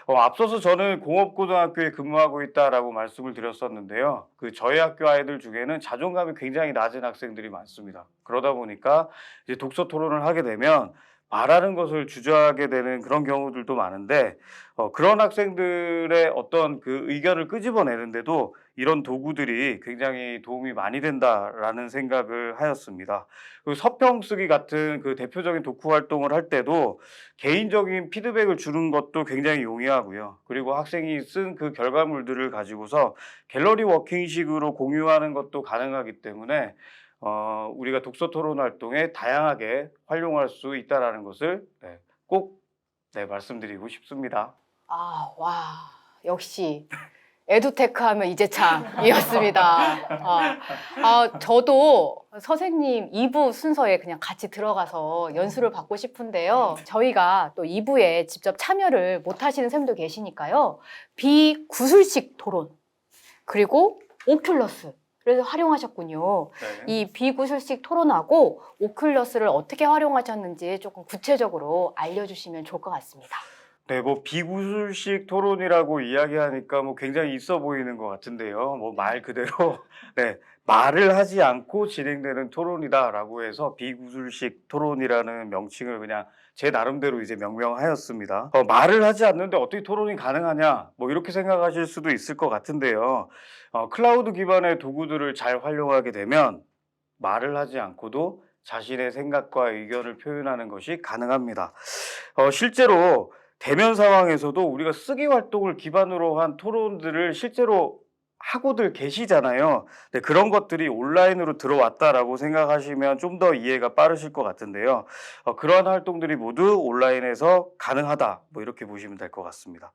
앞서서 저는 공업고등학교에 근무하고 있다라고 말씀을 드렸었는데요. 그 저희 학교 아이들 중에는 자존감이 굉장히 낮은 학생들이 많습니다. 그러다 보니까 이제 독서 토론을 하게 되면 말하는 것을 주저하게 되는 그런 경우들도 많은데 그런 학생들의 어떤 그 의견을 끄집어내는데도 이런 도구들이 굉장히 도움이 많이 된다라는 생각을 하였습니다. 그 서평 쓰기 같은 그 대표적인 독후 활동을 할 때도 개인적인 피드백을 주는 것도 굉장히 용이하고요. 그리고 학생이 쓴 그 결과물들을 가지고서 갤러리 워킹식으로 공유하는 것도 가능하기 때문에 우리가 독서 토론 활동에 다양하게 활용할 수 있다는 것을 꼭 말씀드리고 싶습니다. 와, 역시 에듀테크 하면 이재창이었습니다. 저도 선생님 2부 순서에 그냥 같이 들어가서 연수를 받고 싶은데요. 저희가 또 2부에 직접 참여를 못 하시는 쌤도 계시니까요. 비구술식 토론, 그리고 오큘러스. 그래서 활용하셨군요. 네. 이 비구술식 토론하고 오큘러스를 어떻게 활용하셨는지 조금 구체적으로 알려주시면 좋을 것 같습니다. 네, 뭐 비구술식 토론이라고 이야기하니까 뭐 굉장히 있어 보이는 것 같은데요. 뭐 말 그대로 말을 하지 않고 진행되는 토론이다라고 해서 비구술식 토론이라는 명칭을 그냥 제 나름대로 이제 명명하였습니다. 말을 하지 않는데 어떻게 토론이 가능하냐? 뭐 이렇게 생각하실 수도 있을 것 같은데요. 클라우드 기반의 도구들을 잘 활용하게 되면 말을 하지 않고도 자신의 생각과 의견을 표현하는 것이 가능합니다. 실제로 대면 상황에서도 우리가 쓰기 활동을 기반으로 한 토론들을 실제로 하고들 계시잖아요. 네, 그런 것들이 온라인으로 들어왔다라고 생각하시면 좀 더 이해가 빠르실 것 같은데요. 그러한 활동들이 모두 온라인에서 가능하다. 뭐 이렇게 보시면 될 것 같습니다.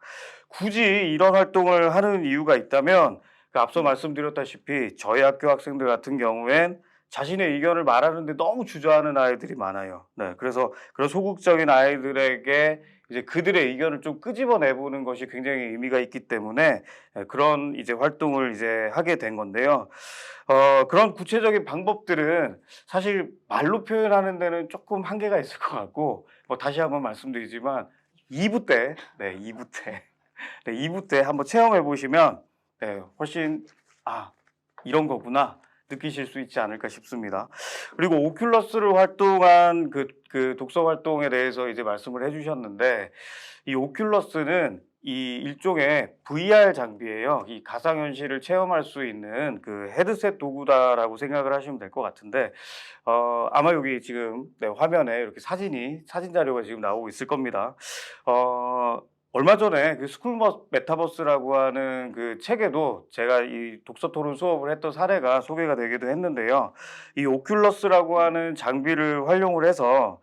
굳이 이런 활동을 하는 이유가 있다면 앞서 말씀드렸다시피 저희 학교 학생들 같은 경우엔 자신의 의견을 말하는데 너무 주저하는 아이들이 많아요. 네, 그래서 그런 소극적인 아이들에게 이제 그들의 의견을 좀 끄집어내 보는 것이 굉장히 의미가 있기 때문에 그런 이제 활동을 이제 하게 된 건데요. 그런 구체적인 방법들은 사실 말로 표현하는 데는 조금 한계가 있을 것 같고, 뭐 다시 한번 말씀드리지만 2부 때, 네, 2부 때, 네, 2부 때 한번 체험해 보시면 네, 훨씬 이런 거구나 느끼실 수 있지 않을까 싶습니다. 그리고 오큘러스를 활동한 그 독서 활동에 대해서 이제 말씀을 해주셨는데, 이 오큘러스는 이 일종의 VR 장비예요. 이 가상현실을 체험할 수 있는 그 헤드셋 도구다라고 생각을 하시면 될 것 같은데, 아마 여기 지금 네, 화면에 이렇게 사진 자료가 지금 나오고 있을 겁니다. 얼마 전에 그 스쿨 메타버스라고 하는 그 책에도 제가 이 독서 토론 수업을 했던 사례가 소개가 되기도 했는데요. 이 오큘러스라고 하는 장비를 활용을 해서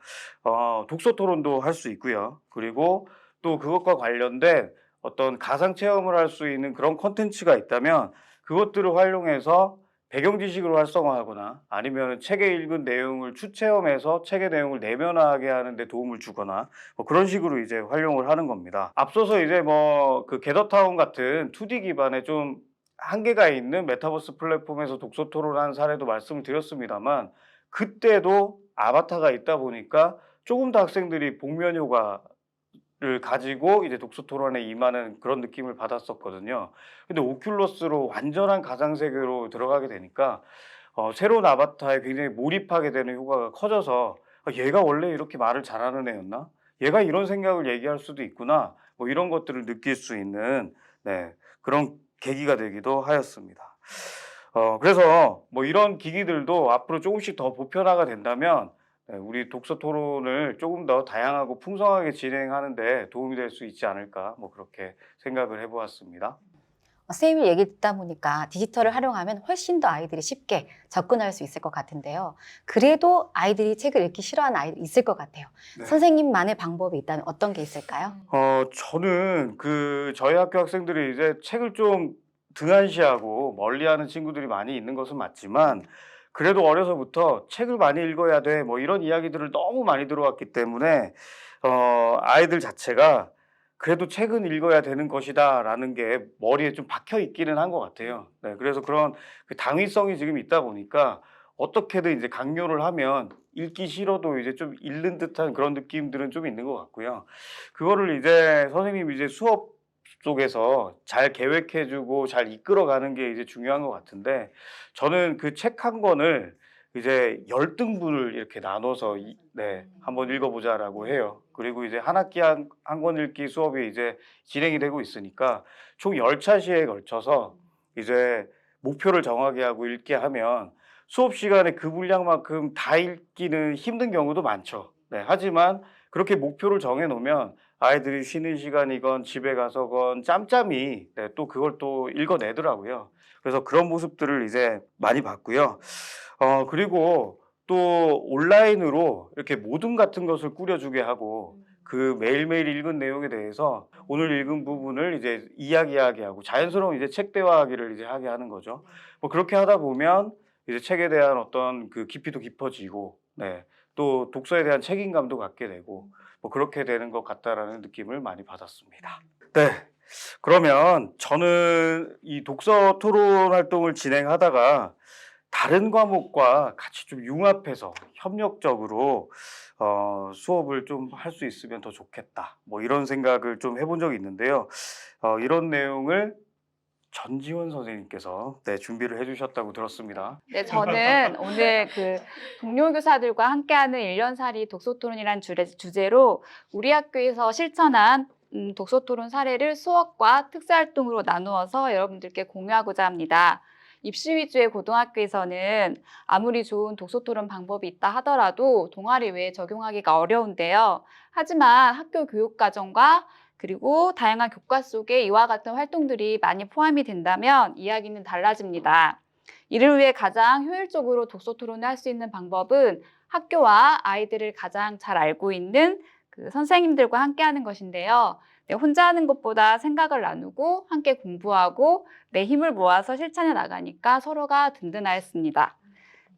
독서 토론도 할 수 있고요. 그리고 또 그것과 관련된 어떤 가상 체험을 할 수 있는 그런 콘텐츠가 있다면 그것들을 활용해서 배경 지식으로 활성화하거나 아니면 책에 읽은 내용을 추체험해서 책의 내용을 내면화하게 하는 데 도움을 주거나 뭐 그런 식으로 이제 활용을 하는 겁니다. 앞서서 이제 뭐 그 게더타운 같은 2D 기반의 좀 한계가 있는 메타버스 플랫폼에서 독서 토론한 사례도 말씀을 드렸습니다만, 그때도 아바타가 있다 보니까 조금 더 학생들이 복면 효과를 가지고 이제 독서 토론에 임하는 그런 느낌을 받았었거든요. 근데 오큘러스로 완전한 가상 세계로 들어가게 되니까 새로운 아바타에 굉장히 몰입하게 되는 효과가 커져서 얘가 원래 이렇게 말을 잘하는 애였나? 얘가 이런 생각을 얘기할 수도 있구나. 뭐 이런 것들을 느낄 수 있는 네, 그런 계기가 되기도 하였습니다. 그래서 뭐 이런 기기들도 앞으로 조금씩 더 보편화가 된다면 네, 우리 독서 토론을 조금 더 다양하고 풍성하게 진행하는 데 도움이 될 수 있지 않을까, 뭐 그렇게 생각을 해보았습니다. 선생님이 얘기 듣다 보니까 디지털을 활용하면 훨씬 더 아이들이 쉽게 접근할 수 있을 것 같은데요. 그래도 아이들이 책을 읽기 싫어하는 아이들이 있을 것 같아요. 네. 선생님만의 방법이 있다면 어떤 게 있을까요? 저는 저희 학교 학생들이 이제 책을 좀 등한시하고 멀리하는 친구들이 많이 있는 것은 맞지만, 그래도 어려서부터 책을 많이 읽어야 돼, 뭐 이런 이야기들을 너무 많이 들어왔기 때문에 아이들 자체가 그래도 책은 읽어야 되는 것이다라는 게 머리에 좀 박혀 있기는 한 것 같아요. 네, 그래서 그런 그 당위성이 지금 있다 보니까 어떻게든 이제 강요를 하면 읽기 싫어도 이제 좀 읽는 듯한 그런 느낌들은 좀 있는 것 같고요. 그거를 이제 선생님이 이제 수업 속에서 잘 계획해주고 잘 이끌어가는 게 이제 중요한 것 같은데, 저는 그 책 한 권을 이제 10등분을 이렇게 나눠서 네, 한번 읽어보자라고 해요. 그리고 이제 한 학기 한 권 읽기 수업이 이제 진행이 되고 있으니까 총 10차시에 걸쳐서 이제 목표를 정하게 하고 읽게 하면 수업 시간에 그 분량만큼 다 읽기는 힘든 경우도 많죠. 네, 하지만 그렇게 목표를 정해 놓으면 아이들이 쉬는 시간이건 집에 가서건 짬짬이 네, 또 그걸 또 읽어내더라고요. 그래서 그런 모습들을 이제 많이 봤고요. 그리고 또 온라인으로 이렇게 모둠 같은 것을 꾸려주게 하고 그 매일매일 읽은 내용에 대해서 오늘 읽은 부분을 이제 이야기하게 하고 자연스러운 이제 책 대화하기를 이제 하게 하는 거죠. 뭐 그렇게 하다 보면 이제 책에 대한 어떤 그 깊이도 깊어지고, 네, 또 독서에 대한 책임감도 갖게 되고, 뭐 그렇게 되는 것 같다라는 느낌을 많이 받았습니다. 네. 그러면 저는 이 독서 토론 활동을 진행하다가 다른 과목과 같이 좀 융합해서 협력적으로 수업을 좀 할 수 있으면 더 좋겠다. 뭐 이런 생각을 좀 해본 적이 있는데요. 이런 내용을 전지원 선생님께서 준비를 해주셨다고 들었습니다. 네, 저는 오늘 그 동료 교사들과 함께하는 1년살이 독서토론이란 주제로 우리 학교에서 실천한 독서토론 사례를 수업과 특사활동으로 나누어서 여러분들께 공유하고자 합니다. 입시 위주의 고등학교에서는 아무리 좋은 독서토론 방법이 있다 하더라도 동아리 외에 적용하기가 어려운데요. 하지만 학교 교육과정과 그리고 다양한 교과 속에 이와 같은 활동들이 많이 포함이 된다면 이야기는 달라집니다. 이를 위해 가장 효율적으로 독서 토론을 할 수 있는 방법은 학교와 아이들을 가장 잘 알고 있는 그 선생님들과 함께 하는 것인데요. 혼자 하는 것보다 생각을 나누고 함께 공부하고 내 힘을 모아서 실천해 나가니까 서로가 든든하였습니다.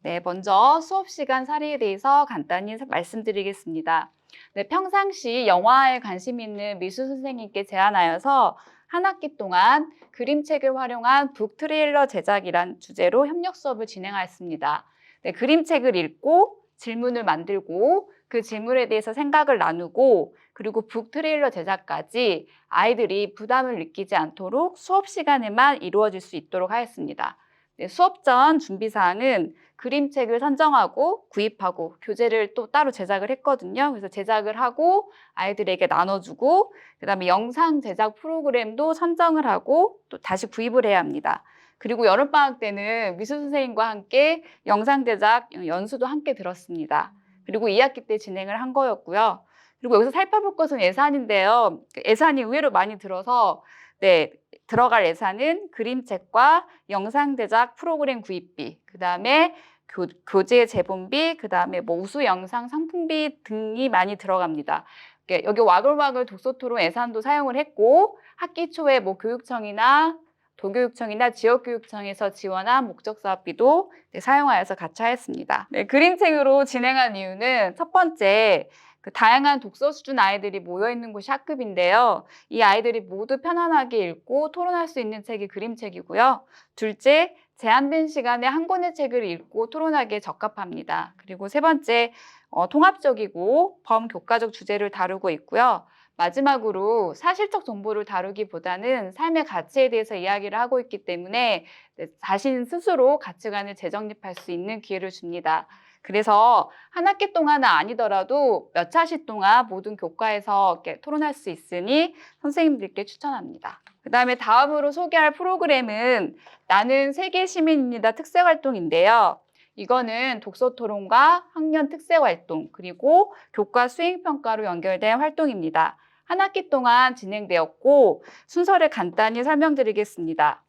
네, 먼저 수업 시간 사례에 대해서 간단히 말씀드리겠습니다. 네, 평상시 영화에 관심 있는 미술 선생님께 제안하여서 한 학기 동안 그림책을 활용한 북 트레일러 제작이란 주제로 협력 수업을 진행하였습니다. 네, 그림책을 읽고 질문을 만들고 그 질문에 대해서 생각을 나누고 그리고 북 트레일러 제작까지 아이들이 부담을 느끼지 않도록 수업 시간에만 이루어질 수 있도록 하였습니다. 네, 수업 전 준비사항은 그림책을 선정하고 구입하고 교재를 또 따로 제작을 했거든요. 그래서 제작을 하고 아이들에게 나눠주고 그다음에 영상 제작 프로그램도 선정을 하고 또 다시 구입을 해야 합니다. 그리고 여름방학 때는 미술 선생님과 함께 영상 제작 연수도 함께 들었습니다. 그리고 2학기 때 진행을 한 거였고요. 그리고 여기서 살펴볼 것은 예산인데요. 예산이 의외로 많이 들어서 들어갈 예산은 그림책과 영상 제작 프로그램 구입비, 그다음에 교재 제본비, 그다음에 우수 영상 상품비 등이 많이 들어갑니다. 여기 와글와글 독서토론 예산도 사용을 했고 학기 초에 교육청이나 도교육청이나 지역교육청에서 지원한 목적사업비도 사용하여서 같이 하였습니다. 그림책으로 진행한 이유는 첫 번째, 다양한 독서 수준 아이들이 모여있는 곳이 학급인데요. 이 아이들이 모두 편안하게 읽고 토론할 수 있는 책이 그림책이고요. 둘째, 제한된 시간에 한 권의 책을 읽고 토론하기에 적합합니다. 그리고 세 번째, 통합적이고 범교과적 주제를 다루고 있고요. 마지막으로 사실적 정보를 다루기보다는 삶의 가치에 대해서 이야기를 하고 있기 때문에 자신 스스로 가치관을 재정립할 수 있는 기회를 줍니다. 그래서 한 학기 동안은 아니더라도 몇 차시 동안 모든 교과에서 이렇게 토론할 수 있으니 선생님들께 추천합니다. 그다음에 다음으로 소개할 프로그램은 나는 세계 시민입니다 특색활동인데요. 이거는 독서 토론과 학년 특색활동 그리고 교과 수행평가로 연결된 활동입니다. 한 학기 동안 진행되었고 순서를 간단히 설명드리겠습니다.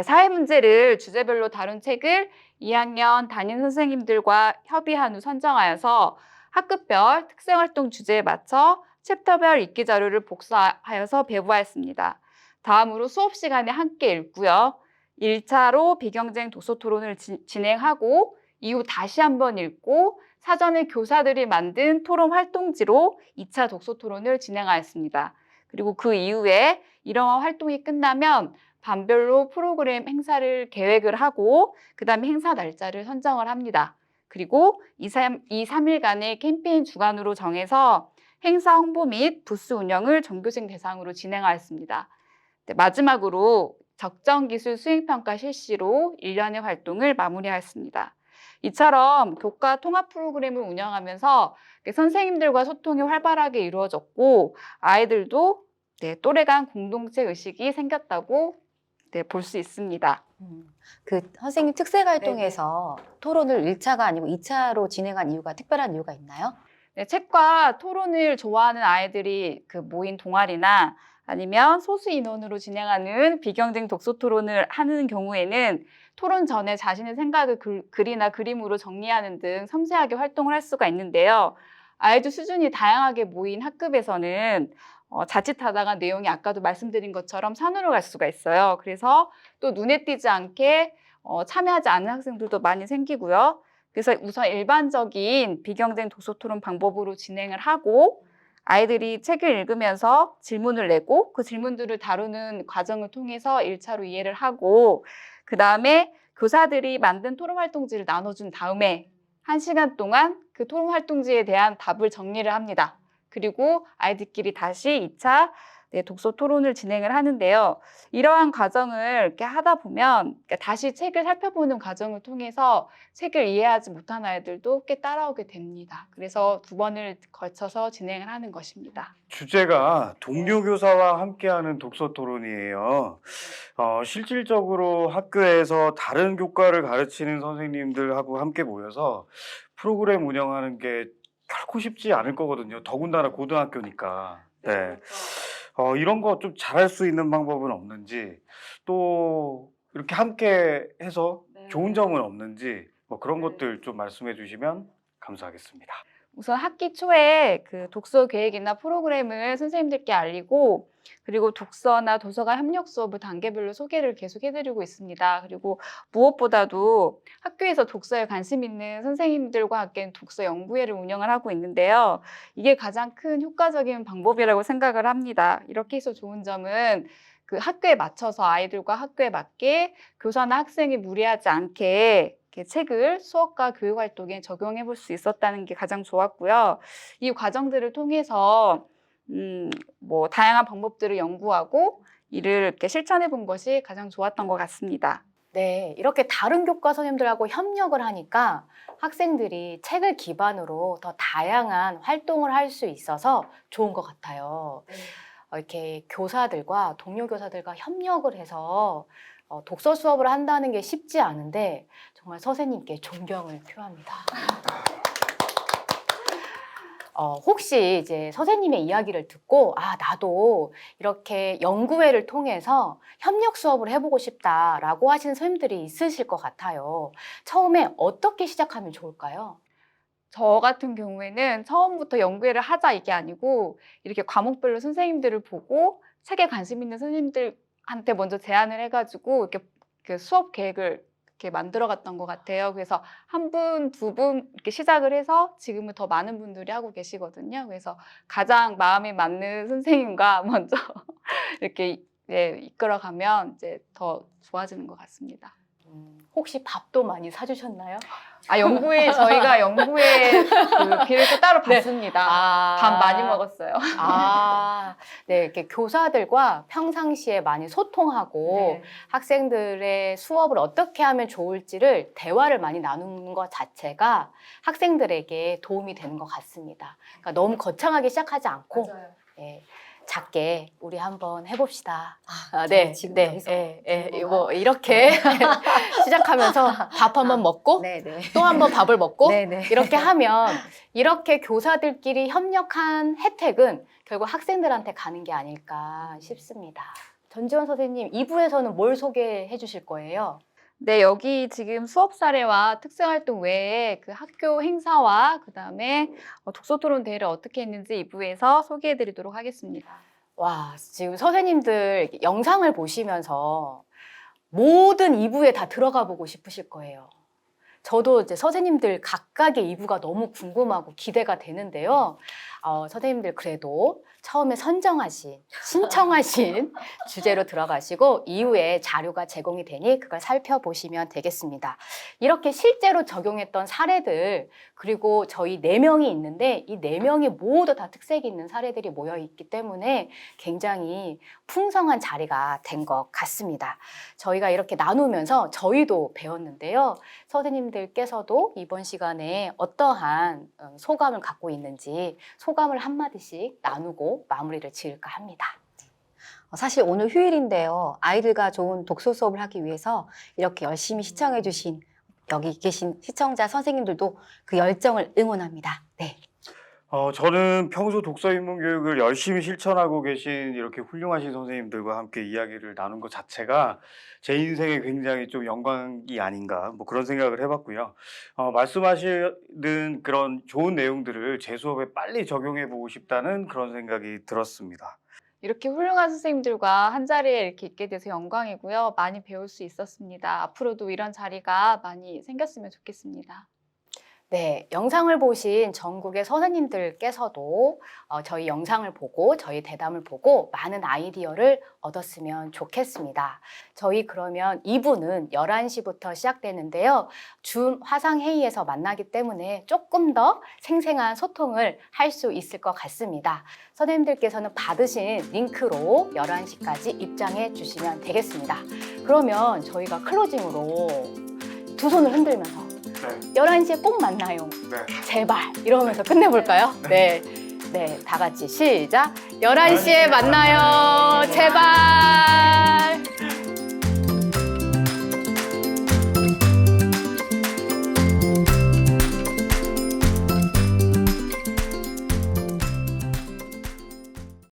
사회 문제를 주제별로 다룬 책을 2학년 담임 선생님들과 협의한 후 선정하여서 학급별 특색활동 주제에 맞춰 챕터별 읽기 자료를 복사하여서 배부하였습니다. 다음으로 수업 시간에 함께 읽고요. 1차로 비경쟁 독서 토론을 진행하고 이후 다시 한번 읽고 사전에 교사들이 만든 토론 활동지로 2차 독서 토론을 진행하였습니다. 그리고 그 이후에 이러한 활동이 끝나면 반별로 프로그램 행사를 계획을 하고 그다음에 행사 날짜를 선정을 합니다. 그리고 2, 3일간의 캠페인 주간으로 정해서 행사 홍보 및 부스 운영을 전교생 대상으로 진행하였습니다. 마지막으로 적정기술 수행평가 실시로 1년의 활동을 마무리하였습니다. 이처럼 교과 통합 프로그램을 운영하면서 선생님들과 소통이 활발하게 이루어졌고 아이들도 또래 간 공동체 의식이 생겼다고 볼 수 있습니다. 그 선생님 특색활동에서 토론을 1차가 아니고 2차로 진행한 이유가 특별한 이유가 있나요? 책과 토론을 좋아하는 아이들이 모인 동아리나 아니면 소수 인원으로 진행하는 비경쟁 독서 토론을 하는 경우에는 토론 전에 자신의 생각을 글이나 그림으로 정리하는 등 섬세하게 활동을 할 수가 있는데요. 아이들 수준이 다양하게 모인 학급에서는 자칫하다가 내용이 아까도 말씀드린 것처럼 산으로 갈 수가 있어요. 그래서 또 눈에 띄지 않게 참여하지 않는 학생들도 많이 생기고요. 그래서 우선 일반적인 비경쟁 독서 토론 방법으로 진행을 하고 아이들이 책을 읽으면서 질문을 내고 그 질문들을 다루는 과정을 통해서 1차로 이해를 하고 그다음에 교사들이 만든 토론 활동지를 나눠준 다음에 1시간 동안 그 토론 활동지에 대한 답을 정리를 합니다. 그리고 아이들끼리 다시 2차 독서 토론을 진행을 하는데요. 이러한 과정을 이렇게 하다 보면 다시 책을 살펴보는 과정을 통해서 책을 이해하지 못한 아이들도 꽤 따라오게 됩니다. 그래서 2번을 걸쳐서 진행을 하는 것입니다. 주제가 동료 교사와 함께하는 독서 토론이에요. 실질적으로 학교에서 다른 교과를 가르치는 선생님들하고 함께 모여서 프로그램 운영하는 게 결코 쉽지 않을 거거든요. 더군다나 고등학교니까. 네. 이런 거 좀 잘할 수 있는 방법은 없는지, 또 이렇게 함께 해서 좋은 점은 없는지, 뭐 그런 것들 좀 말씀해 주시면 감사하겠습니다. 우선 학기 초에 그 독서 계획이나 프로그램을 선생님들께 알리고, 그리고 독서나 도서관 협력 수업을 단계별로 소개를 계속 해드리고 있습니다. 그리고 무엇보다도 학교에서 독서에 관심 있는 선생님들과 함께 독서 연구회를 운영을 하고 있는데요. 이게 가장 큰 효과적인 방법이라고 생각을 합니다. 이렇게 해서 좋은 점은 그 학교에 맞춰서 아이들과 학교에 맞게 교사나 학생이 무리하지 않게 이렇게 책을 수업과 교육 활동에 적용해 볼 수 있었다는 게 가장 좋았고요. 이 과정들을 통해서 뭐 다양한 방법들을 연구하고 이를 이렇게 실천해 본 것이 가장 좋았던 것 같습니다. 네, 이렇게 다른 교과 선생님들하고 협력을 하니까 학생들이 책을 기반으로 더 다양한 활동을 할 수 있어서 좋은 것 같아요. 이렇게 교사들과 동료 교사들과 협력을 해서 독서 수업을 한다는 게 쉽지 않은데 정말 선생님께 존경을 표합니다. 혹시 이제 선생님의 이야기를 듣고 나도 이렇게 연구회를 통해서 협력 수업을 해보고 싶다라고 하시는 선생님들이 있으실 것 같아요. 처음에 어떻게 시작하면 좋을까요? 저 같은 경우에는 처음부터 연구회를 하자 이게 아니고 이렇게 과목별로 선생님들을 보고 책에 관심 있는 선생님들한테 먼저 제안을 해가지고 이렇게 그 수업 계획을 이렇게 만들어갔던 것 같아요. 그래서 1분, 2분 이렇게 시작을 해서 지금은 더 많은 분들이 하고 계시거든요. 그래서 가장 마음에 맞는 선생님과 먼저 이렇게 이끌어가면 이제 더 좋아지는 것 같습니다. 혹시 밥도 많이 사주셨나요? 저희가 연구회 그 비를 또 따로 네. 받습니다. 밥 많이 먹었어요. 네, 이렇게 교사들과 평상시에 많이 소통하고 학생들의 수업을 어떻게 하면 좋을지를 대화를 많이 나누는 것 자체가 학생들에게 도움이 되는 것 같습니다. 그러니까 너무 거창하게 시작하지 않고 작게 우리 한번 해봅시다. 지금 여기서 뭐 이렇게 시작하면서 밥 한번 먹고 또 한번 밥을 먹고 이렇게 하면 이렇게 교사들끼리 협력한 혜택은 결국 학생들한테 가는 게 아닐까 싶습니다. 전지원 선생님, 2부에서는 뭘 소개해 주실 거예요? 네, 여기 지금 수업 사례와 특색활동 외에 그 학교 행사와 그다음에 독서 토론 대회를 어떻게 했는지 2부에서 소개해 드리도록 하겠습니다. 와, 지금 선생님들 영상을 보시면서 모든 2부에 다 들어가 보고 싶으실 거예요. 저도 이제 선생님들 각각의 2부가 너무 궁금하고 기대가 되는데요. 선생님들 그래도 처음에 신청하신 주제로 들어가시고 이후에 자료가 제공이 되니 그걸 살펴보시면 되겠습니다. 이렇게 실제로 적용했던 사례들, 그리고 저희 4명이 있는데 이 4명이 모두 다 특색이 있는 사례들이 모여 있기 때문에 굉장히 풍성한 자리가 된 것 같습니다. 저희가 이렇게 나누면서 저희도 배웠는데요. 선생님들께서도 이번 시간에 어떠한 소감을 갖고 있는지 소감을 한마디씩 나누고 마무리를 지을까 합니다. 사실 오늘 휴일인데요. 아이들과 좋은 독서 수업을 하기 위해서 이렇게 열심히 시청해주신 여기 계신 시청자 선생님들도 그 열정을 응원합니다. 네. 저는 평소 독서 입문 교육을 열심히 실천하고 계신 이렇게 훌륭하신 선생님들과 함께 이야기를 나눈 것 자체가 제 인생에 굉장히 좀 영광이 아닌가, 뭐 그런 생각을 해봤고요. 말씀하시는 그런 좋은 내용들을 제 수업에 빨리 적용해 보고 싶다는 그런 생각이 들었습니다. 이렇게 훌륭한 선생님들과 한 자리에 이렇게 있게 돼서 영광이고요. 많이 배울 수 있었습니다. 앞으로도 이런 자리가 많이 생겼으면 좋겠습니다. 네, 영상을 보신 전국의 선생님들께서도 저희 영상을 보고 저희 대담을 보고 많은 아이디어를 얻었으면 좋겠습니다. 저희 그러면 2부는 11시부터 시작되는데요. 줌 화상회의에서 만나기 때문에 조금 더 생생한 소통을 할 수 있을 것 같습니다. 선생님들께서는 받으신 링크로 11시까지 입장해 주시면 되겠습니다. 그러면 저희가 클로징으로 두 손을 흔들면서 네. 11시에 꼭 만나요. 네. 제발 이러면서 끝내볼까요? 네. 네, 다 같이 시작. 11시에 만나요. 제발.